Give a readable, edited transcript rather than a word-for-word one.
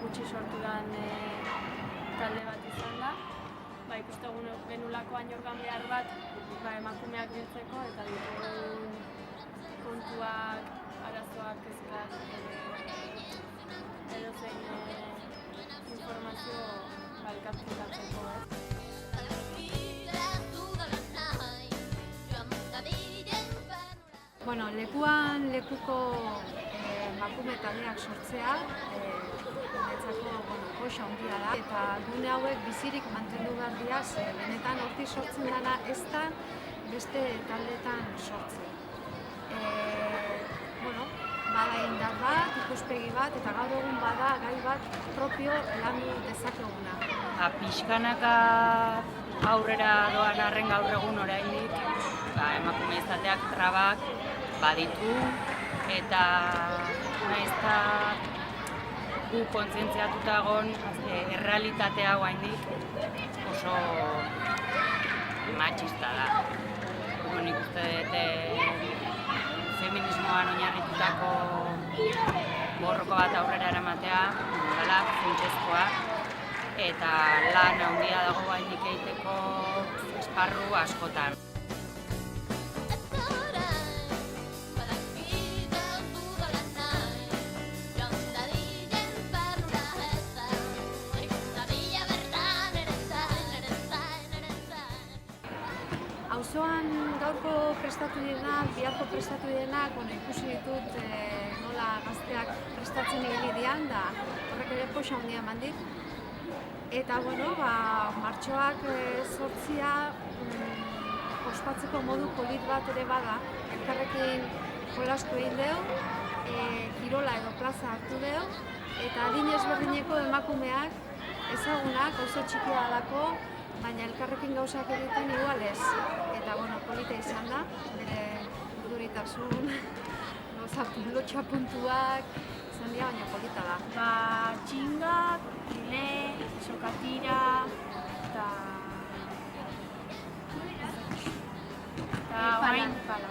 gutxi sortu den talde bat izan da. Ikuste genulako ainorgan behar bat emakumeak biltzeko eta ditugun kontuak, arazoak, kezkak, edozein informazio elkartrukatzeko. Lekuan lekuko emakume taldeak sortzea niretzako goxa handia da eta gune hauek bizirik mantendu behar dira, benetan hortik sortzen dena ez da beste taldeetan sortzen. Bada indar bat, ikuspegi bat eta gaur egun bada gai bat propio landu dezakeguna. Pixkanaka aurrera doan arren gaur egun oraindik emakume izateak trabak baditu eta nahiz eta gu kontzientziatuta egon errealitatea oraindik oso matxista da. Nik uste dut feminismoan oinarritutako borroko bat aurrera eramatea dela funtsezkoa eta lan handia dago oraindik egiteko esparru askotan. Auzoan gaurko prestatu direnak, biharko prestatu direnak, ikusi ditut nola gazteak prestatzen ibili dian, da horrek ere poxa handia eman dit. Eta, martxoak sortzia ospatzeko modu polit bat ere bada. Elkarrekin jolastu egin dugu, kirola edo plaza hartu dugu, eta adin ezberdineko emakumeak ezagunak, oso txikia dalako, baina elkarrekin gauzak egiten igual ez. Eta, polita izan da, bere duritasun, lotxa puntuak, izan dira, baina polita da. Txingak, kile, sokatira, eta pala.